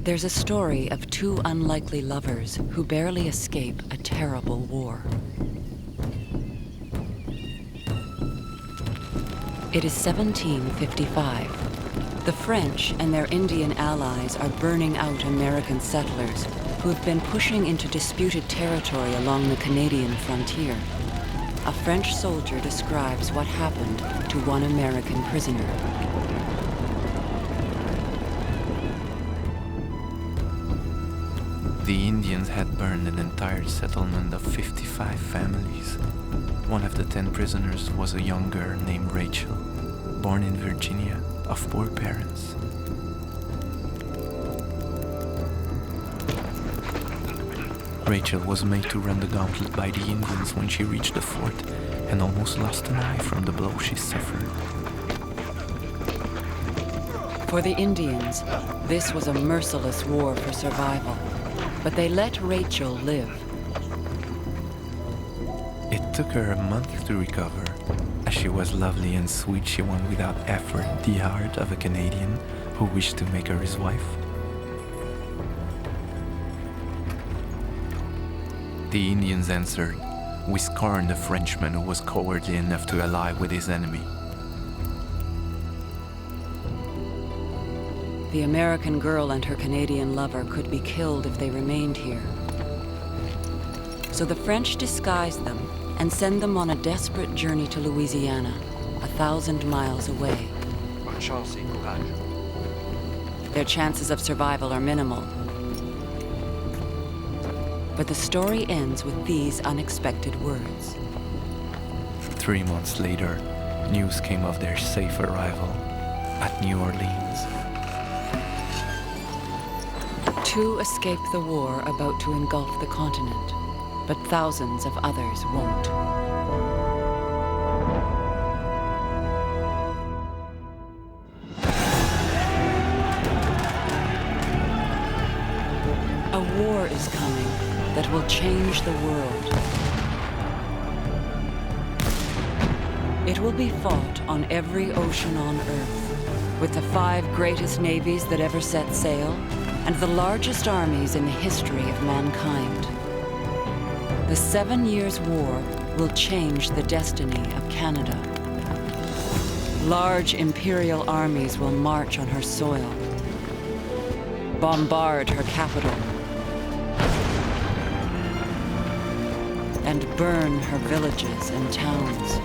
There's a story of two unlikely lovers who barely escape a terrible war. It is 1755. The French and their Indian allies are burning out American settlers who have been pushing into disputed territory along the Canadian frontier. A French soldier describes what happened to one American prisoner. The Indians had burned an entire settlement of 55 families. One of the 10 prisoners was a young girl named Rachel, born in Virginia of poor parents. Rachel was made to run the gauntlet by the Indians when she reached the fort and almost lost an eye from the blow she suffered. For the Indians, this was a merciless war for survival, but they let Rachel live. It took her a month to recover. As she was lovely and sweet, she won without effort the heart of a Canadian who wished to make her his wife. The Indians answered, "We scorn the Frenchman who was cowardly enough to ally with his enemy." The American girl and her Canadian lover could be killed if they remained here. So the French disguise them and send them on a desperate journey to Louisiana, 1,000 miles away. Bonne chance et courage. Their chances of survival are minimal. But the story ends with these unexpected words. 3 months later, news came of their safe arrival at New Orleans. Two escape the war about to engulf the continent, but thousands of others won't. A war is coming that will change the world. It will be fought on every ocean on Earth, with the 5 greatest navies that ever set sail, and the largest armies in the history of mankind. The 7 Years' War will change the destiny of Canada. Large imperial armies will march on her soil, bombard her capital, and burn her villages and towns.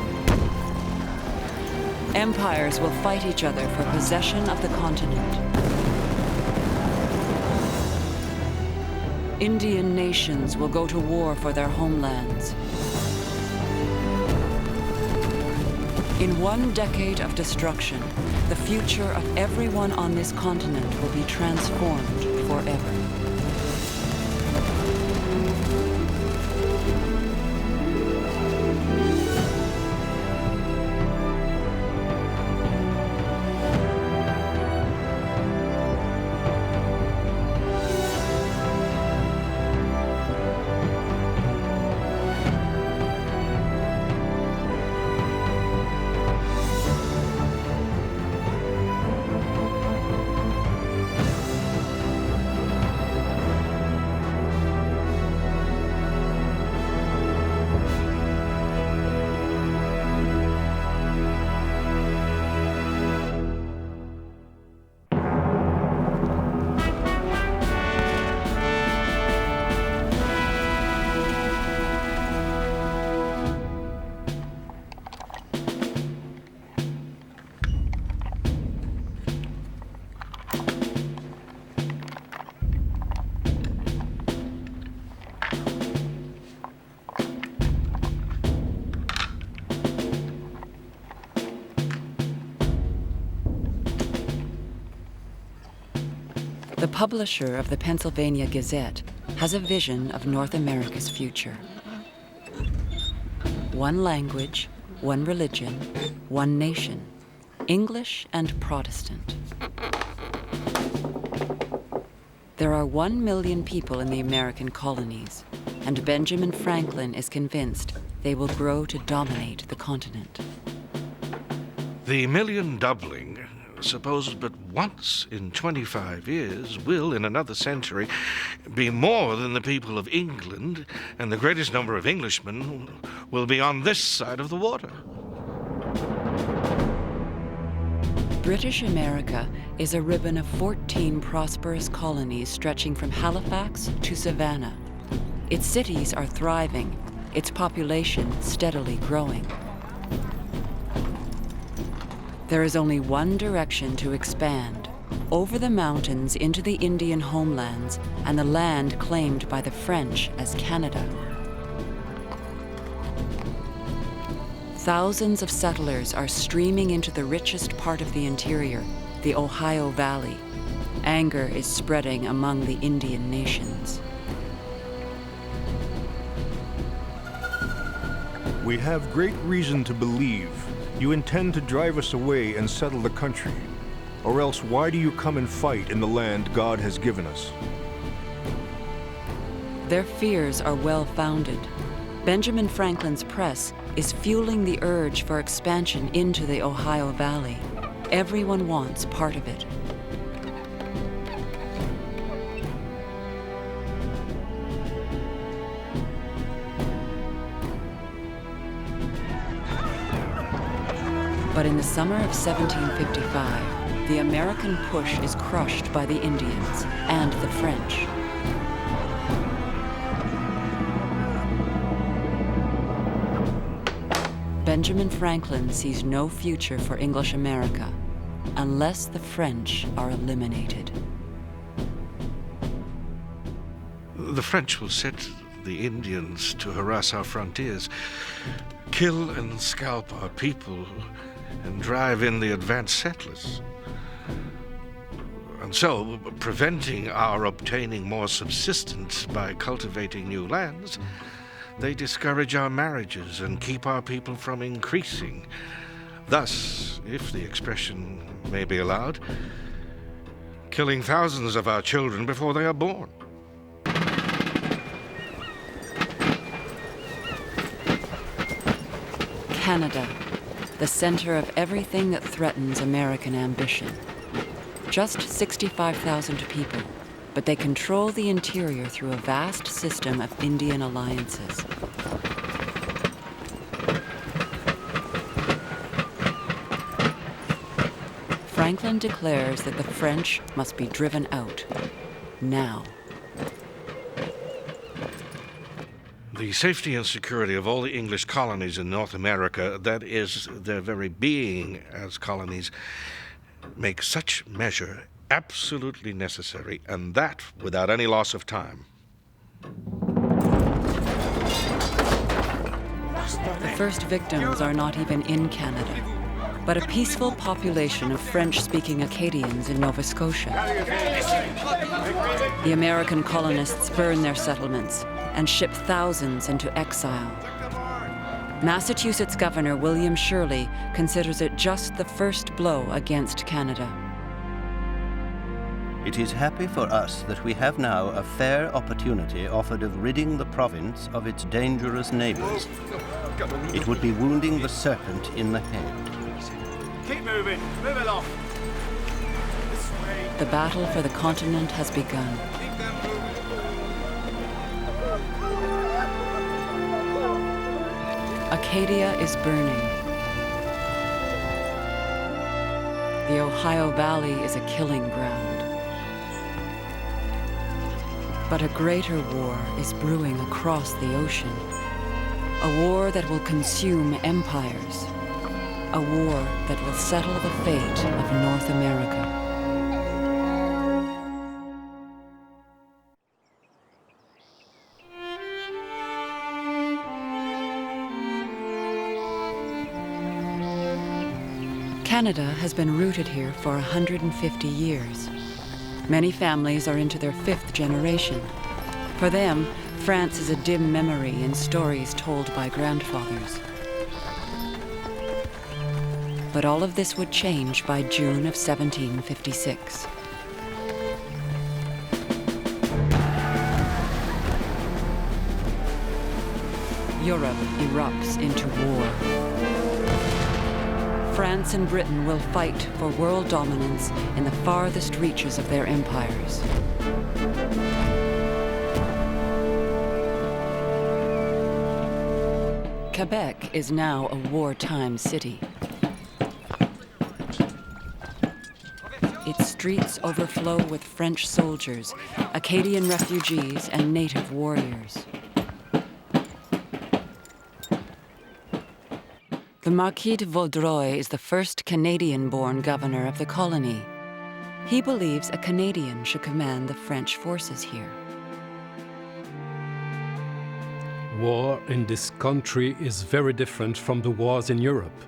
Empires will fight each other for possession of the continent. Indian nations will go to war for their homelands. In 1 decade of destruction, the future of everyone on this continent will be transformed forever. The publisher of the Pennsylvania Gazette has a vision of North America's future. 1 language, 1 religion, 1 nation, English and Protestant. There are 1 million people in the American colonies, and Benjamin Franklin is convinced they will grow to dominate the continent. The million doubling suppose but once in 25 years will, in another century, be more than the people of England, and the greatest number of Englishmen will be on this side of the water. British America is a ribbon of 14 prosperous colonies stretching from Halifax to Savannah. Its cities are thriving, its population steadily growing. There is only one direction to expand, over the mountains into the Indian homelands and the land claimed by the French as Canada. Thousands of settlers are streaming into the richest part of the interior, the Ohio Valley. Anger is spreading among the Indian nations. We have great reason to believe you intend to drive us away and settle the country. Or else why do you come and fight in the land God has given us? Their fears are well-founded. Benjamin Franklin's press is fueling the urge for expansion into the Ohio Valley. Everyone wants part of it. But in the summer of 1755, the American push is crushed by the Indians and the French. Benjamin Franklin sees no future for English America unless the French are eliminated. The French will set the Indians to harass our frontiers, kill and scalp our people, and drive in the advanced settlers. And so, preventing our obtaining more subsistence by cultivating new lands, they discourage our marriages and keep our people from increasing. Thus, if the expression may be allowed, killing thousands of our children before they are born. Canada, the center of everything that threatens American ambition. Just 65,000 people, but they control the interior through a vast system of Indian alliances. Franklin declares that the French must be driven out, now. The safety and security of all the English colonies in North America, that is, their very being as colonies, make such measure absolutely necessary, and that without any loss of time. The first victims are not even in Canada, but a peaceful population of French-speaking Acadians in Nova Scotia. The American colonists burn their settlements and ship thousands into exile. Massachusetts Governor William Shirley considers it just the first blow against Canada. It is happy for us that we have now a fair opportunity offered of ridding the province of its dangerous neighbors. It would be wounding the serpent in the head. Keep moving. Move along. This way. The battle for the continent has begun. Acadia is burning. The Ohio Valley is a killing ground. But a greater war is brewing across the ocean. A war that will consume empires. A war that will settle the fate of North America. Canada has been rooted here for 150 years. Many families are into their 5th generation. For them, France is a dim memory in stories told by grandfathers. But all of this would change by June of 1756. Europe erupts into war. France and Britain will fight for world dominance in the farthest reaches of their empires. Quebec is now a wartime city. Its streets overflow with French soldiers, Acadian refugees, and native warriors. The Marquis de Vaudreuil is the first Canadian-born governor of the colony. He believes a Canadian should command the French forces here. War in this country is very different from the wars in Europe.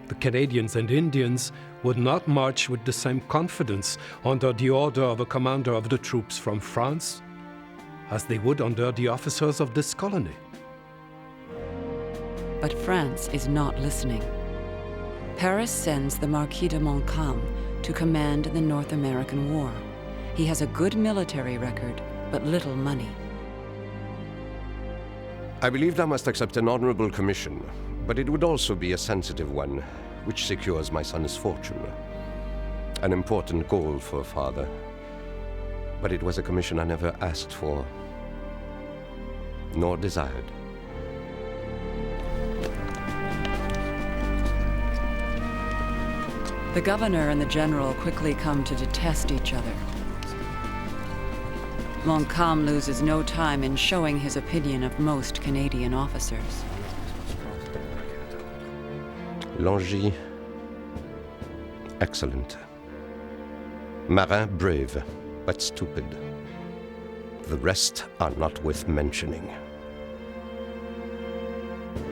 The Canadians and Indians would not march with the same confidence under the order of a commander of the troops from France as they would under the officers of this colony. But France is not listening. Paris sends the Marquis de Montcalm to command in the North American War. He has a good military record, but little money. I believed I must accept an honorable commission, but it would also be a sensitive one, which secures my son's fortune. An important goal for a father, but it was a commission I never asked for, nor desired. The governor and the general quickly come to detest each other. Montcalm loses no time in showing his opinion of most Canadian officers. Langy, excellent. Marin, brave, but stupid. The rest are not worth mentioning.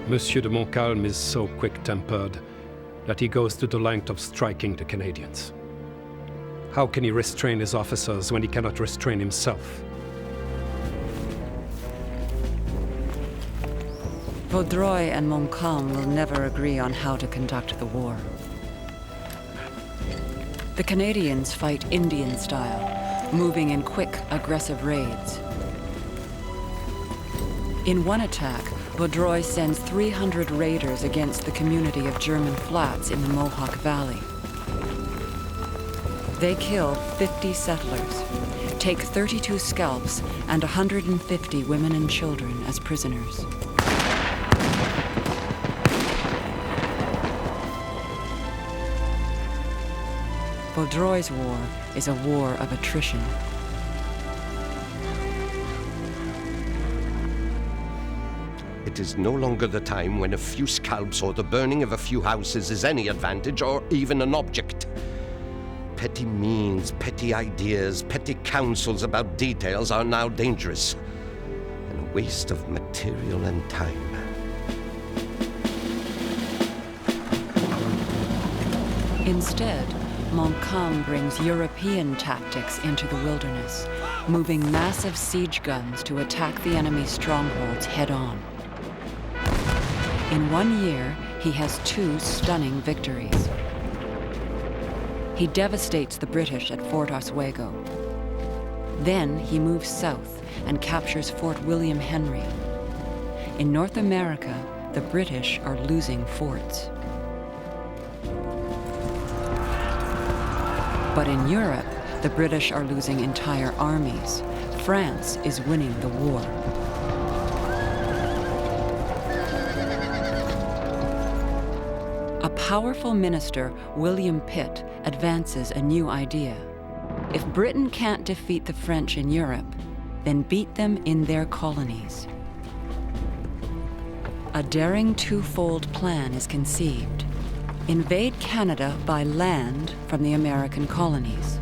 Monsieur de Montcalm is so quick-tempered that he goes to the length of striking the Canadians. How can he restrain his officers when he cannot restrain himself? Vaudreuil and Montcalm will never agree on how to conduct the war. The Canadians fight Indian style, moving in quick, aggressive raids. In one attack, Vaudreuil sends 300 raiders against the community of German flats in the Mohawk Valley. They kill 50 settlers, take 32 scalps, and 150 women and children as prisoners. Vaudreuil's war is a war of attrition. It is no longer the time when a few scalps or the burning of a few houses is any advantage or even an object. Petty means, petty ideas, petty counsels about details are now dangerous, and a waste of material and time. Instead, Montcalm brings European tactics into the wilderness, moving massive siege guns to attack the enemy's strongholds head-on. In 1 year, he has 2 stunning victories. He devastates the British at Fort Oswego. Then he moves south and captures Fort William Henry. In North America, the British are losing forts. But in Europe, the British are losing entire armies. France is winning the war. A powerful minister, William Pitt, advances a new idea. If Britain can't defeat the French in Europe, then beat them in their colonies. A daring twofold plan is conceived. Invade Canada by land from the American colonies.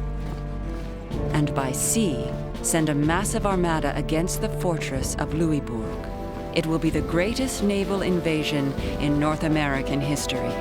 And by sea, send a massive armada against the fortress of Louisbourg. It will be the greatest naval invasion in North American history.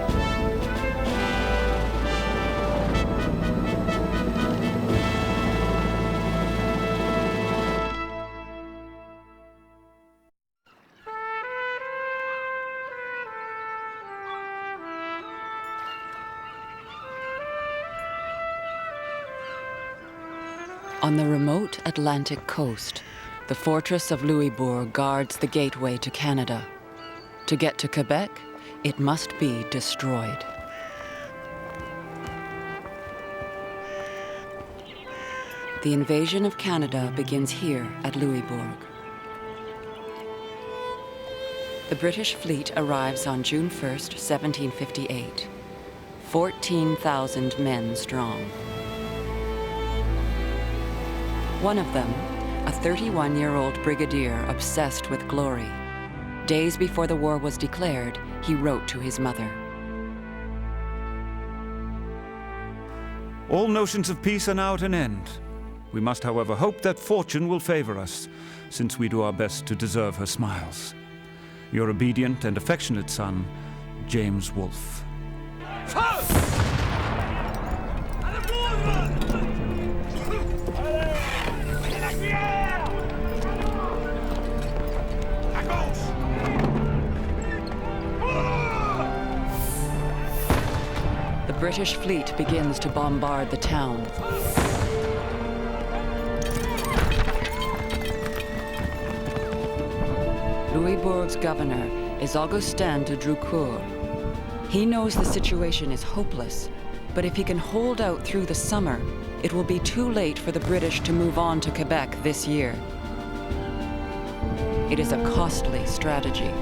On the remote Atlantic coast, the fortress of Louisbourg guards the gateway to Canada. To get to Quebec, It must be destroyed. The invasion of Canada begins here at Louisbourg. The British fleet arrives on June 1st, 1758, 14,000 men strong. One of them, a 31-year-old brigadier obsessed with glory. Days before the war was declared, he wrote to his mother. All notions of peace are now at an end. We must, however, hope that fortune will favor us, since we do our best to deserve her smiles. Your obedient and affectionate son, James Wolfe. The British fleet begins to bombard the town. Louisbourg's governor is Augustin de Drucour. He knows the situation is hopeless, but if he can hold out through the summer, it will be too late for the British to move on to Quebec this year. It is a costly strategy.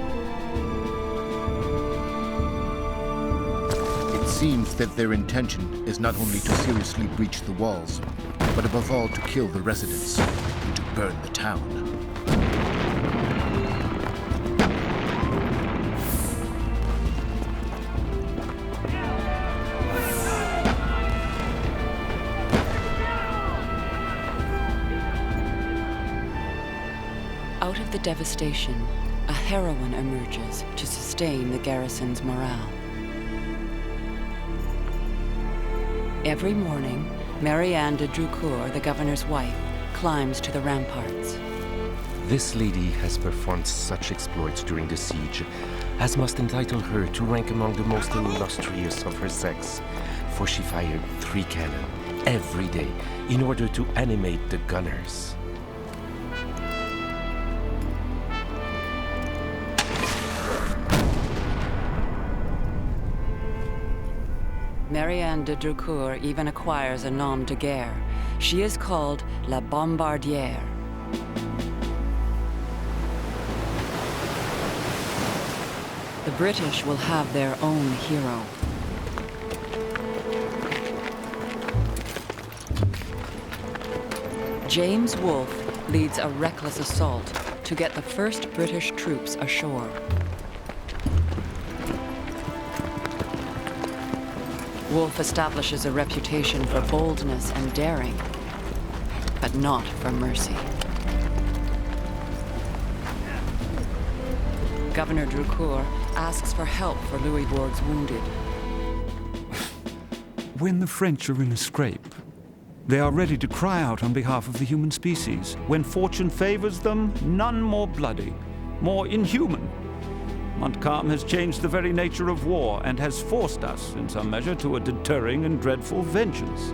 It seems that their intention is not only to seriously breach the walls, but above all to kill the residents and to burn the town. Out of the devastation, a heroine emerges to sustain the garrison's morale. Every morning, Marianne de Drucour, the governor's wife, climbs to the ramparts. This lady has performed such exploits during the siege as must entitle her to rank among the most illustrious of her sex, for she fired 3 cannon every day in order to animate the gunners. Marianne de Drucour even acquires a nom de guerre. She is called La Bombardière. The British will have their own hero. James Wolfe leads a reckless assault to get the first British troops ashore. Wolfe establishes a reputation for boldness and daring, but not for mercy. Governor Drucour asks for help for Louisbourg's wounded. When the French are in a scrape, they are ready to cry out on behalf of the human species. When fortune favors them, none more bloody, more inhuman. Montcalm has changed the very nature of war and has forced us, in some measure, to a deterring and dreadful vengeance.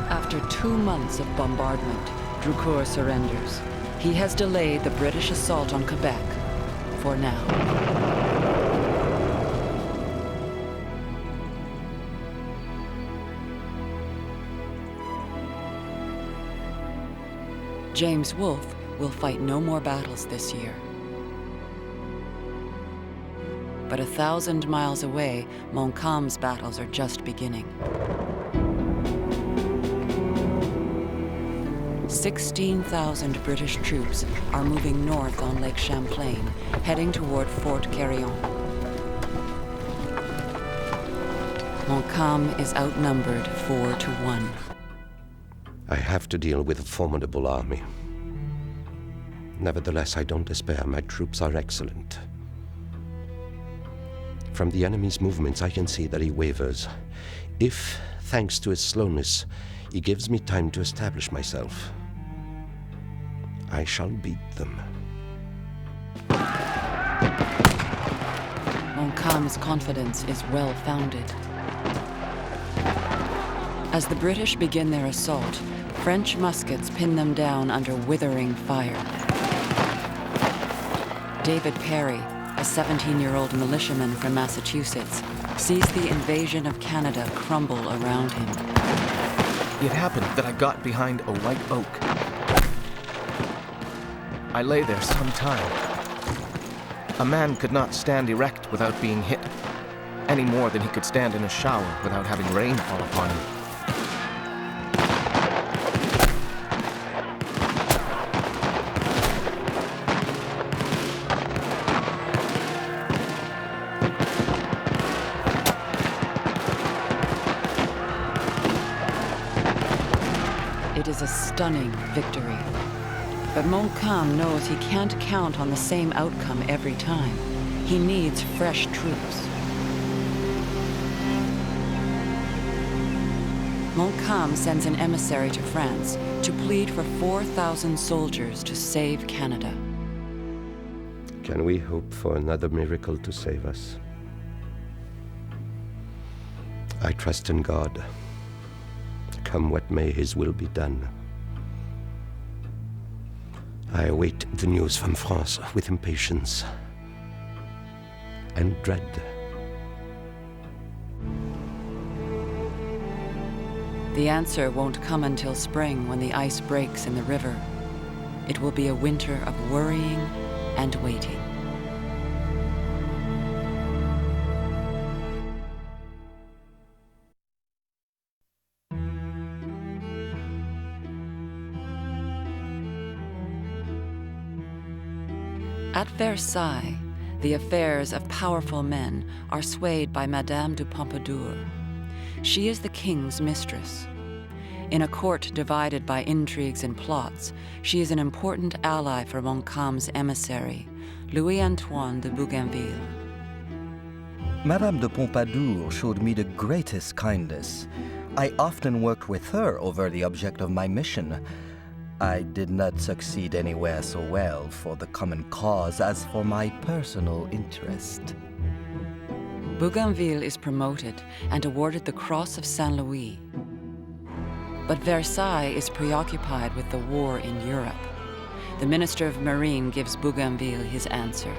After 2 months of bombardment, Drucour surrenders. He has delayed the British assault on Quebec for now. James Wolfe will fight no more battles this year. But 1,000 miles away, Montcalm's battles are just beginning. 16,000 British troops are moving north on Lake Champlain, heading toward Fort Carillon. Montcalm is outnumbered 4-1. I have to deal with a formidable army. Nevertheless, I don't despair. My troops are excellent. From the enemy's movements, I can see that he wavers. If, thanks to his slowness, he gives me time to establish myself, I shall beat them. Montcalm's confidence is well-founded. As the British begin their assault, French muskets pin them down under withering fire. David Perry, a 17-year-old militiaman from Massachusetts, sees the invasion of Canada crumble around him. It happened that I got behind a white oak. I lay there some time. A man could not stand erect without being hit, any more than he could stand in a shower without having rain fall upon him. It is a stunning victory. But Montcalm knows he can't count on the same outcome every time. He needs fresh troops. Montcalm sends an emissary to France to plead for 4,000 soldiers to save Canada. Can we hope for another miracle to save us? I trust in God. Come what may, His will be done. I await the news from France with impatience and dread. The answer won't come until spring when the ice breaks in the river. It will be a winter of worrying and waiting. At Versailles, the affairs of powerful men are swayed by Madame de Pompadour. She is the king's mistress. In a court divided by intrigues and plots, she is an important ally for Montcalm's emissary, Louis-Antoine de Bougainville. Madame de Pompadour showed me the greatest kindness. I often worked with her over the object of my mission. I did not succeed anywhere so well for the common cause as for my personal interest. Bougainville is promoted and awarded the Cross of Saint-Louis. But Versailles is preoccupied with the war in Europe. The Minister of Marine gives Bougainville his answer.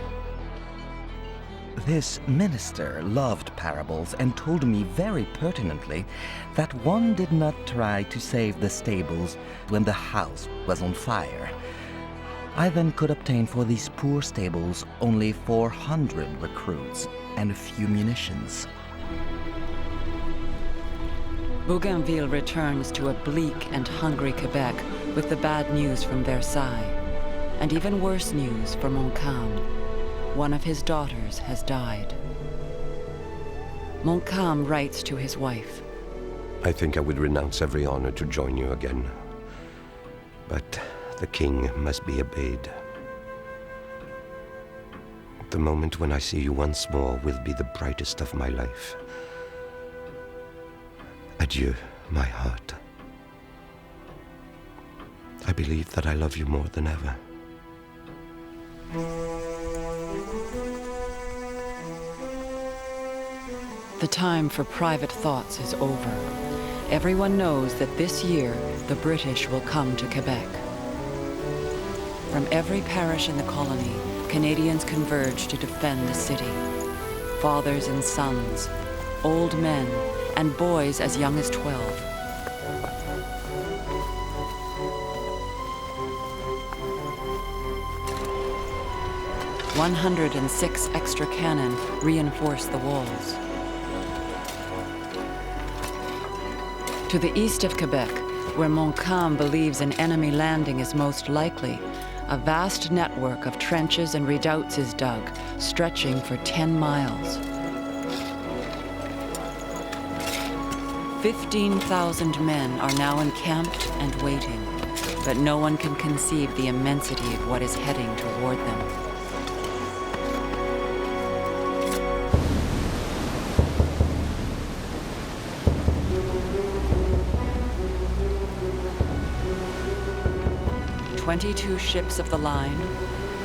This minister loved parables and told me very pertinently that one did not try to save the stables when the house was on fire. I then could obtain for these poor stables only 400 recruits and a few munitions. Bougainville returns to a bleak and hungry Quebec with the bad news from Versailles, and even worse news for Montcalm. One of his daughters has died. Montcalm writes to his wife. I think I would renounce every honor to join you again. But the king must be obeyed. The moment when I see you once more will be the brightest of my life. Adieu, my heart. I believe that I love you more than ever. The time for private thoughts is over. Everyone knows that this year the British will come to Quebec. From every parish in the colony, Canadians converge to defend the city. Fathers and sons, old men, and boys as young as 12. "106 extra cannon reinforce the walls. To the east of Quebec, where Montcalm believes an enemy landing is most likely, a vast network of trenches and redoubts is dug, stretching for 10 miles. 15,000 men are now encamped and waiting, but no one can conceive the immensity of what is heading toward them. "22 ships of the line,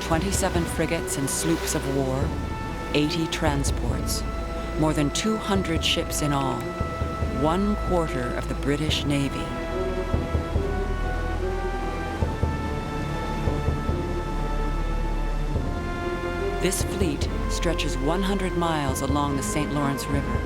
27 frigates and sloops of war, 80 transports, more than 200 ships in all, 1/4 of the British Navy." This fleet stretches 100 miles along the St. Lawrence River.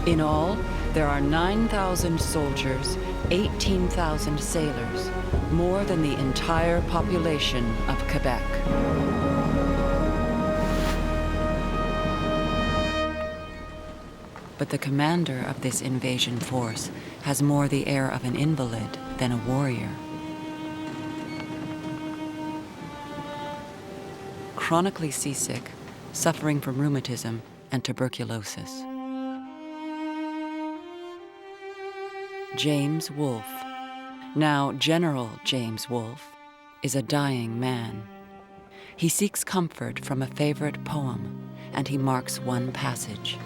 In all, there are 9,000 soldiers, 18,000 sailors, more than the entire population of Quebec. But the commander of this invasion force has more the air of an invalid than a warrior. Chronically seasick, suffering from rheumatism and tuberculosis. James Wolfe, now General James Wolfe, is a dying man. He seeks comfort from a favorite poem, and he marks one passage.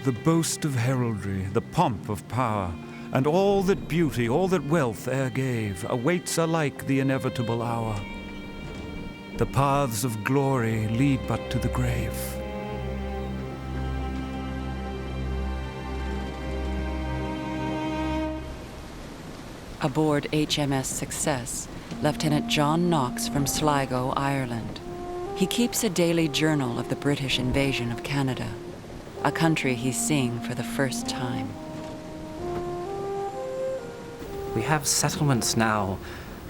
The boast of heraldry, the pomp of power, and all that beauty, all that wealth e'er gave, awaits alike the inevitable hour. The paths of glory lead but to the grave. Aboard HMS Success, Lieutenant John Knox from Sligo, Ireland. He keeps a daily journal of the British invasion of Canada, a country he's seeing for the first time. We have settlements now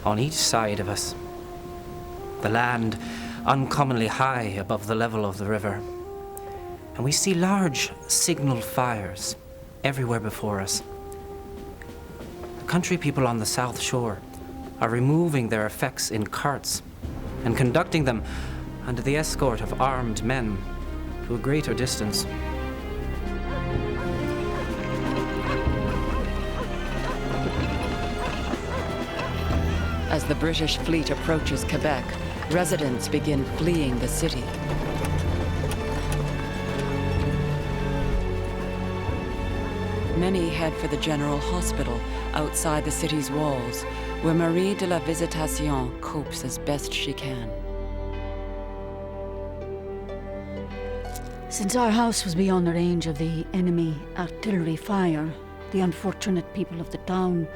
on each side of us. The land uncommonly high above the level of the river. And we see large signal fires everywhere before us. The country people on the south shore are removing their effects in carts and conducting them under the escort of armed men to a greater distance. As the British fleet approaches Quebec, residents begin fleeing the city. Many head for the General Hospital outside the city's walls, where Marie de la Visitation copes as best she can. Since our house was beyond the range of the enemy artillery fire, the unfortunate people of the town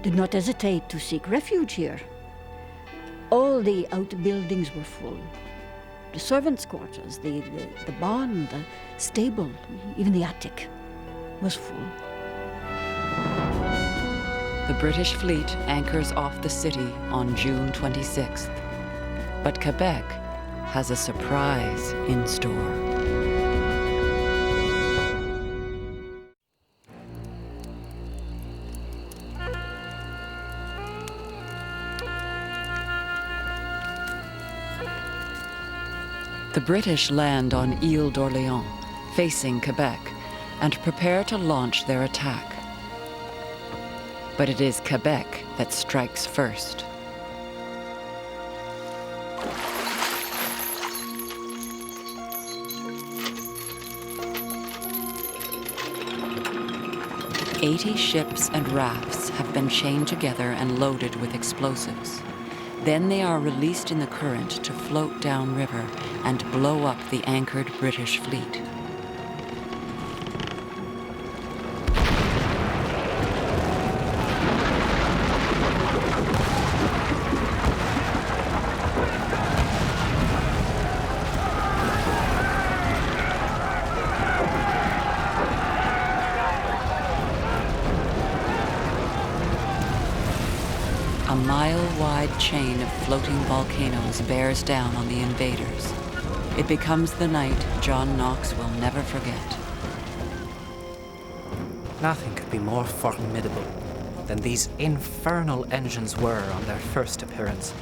did not hesitate to seek refuge here. All the outbuildings were full. The servants' quarters, the barn, the stable, even the attic was full. The British fleet anchors off the city on June 26th. But Quebec has a surprise in store. The British land on Ile d'Orléans, facing Quebec, and prepare to launch their attack. But it is Quebec that strikes first. "80 ships and rafts have been chained together and loaded with explosives. Then they are released in the current to float downriver and blow up the anchored British fleet. A mile-wide chain of floating volcanoes bears down on the invaders. It becomes the night John Knox will never forget. Nothing could be more formidable than these infernal engines were on their first appearance.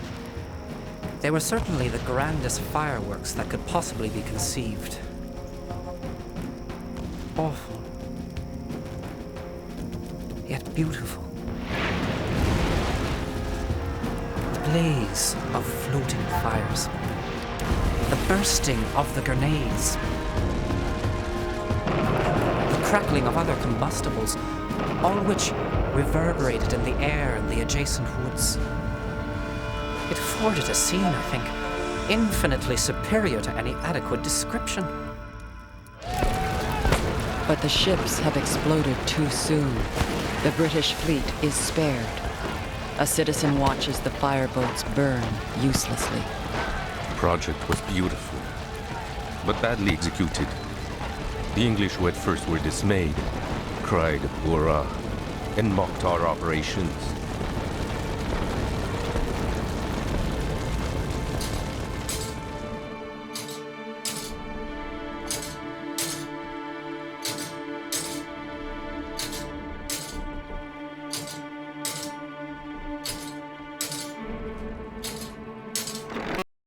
They were certainly the grandest fireworks that could possibly be conceived. Awful, yet beautiful. Blaze of floating fires, the bursting of the grenades, the crackling of other combustibles, all which reverberated in the air in the adjacent woods. It afforded a scene, I think, infinitely superior to any adequate description. But the ships have exploded too soon. The British fleet is spared. A citizen watches the fireboats burn uselessly. The project was beautiful, but badly executed. The English who at first were dismayed cried hurrah and mocked our operations.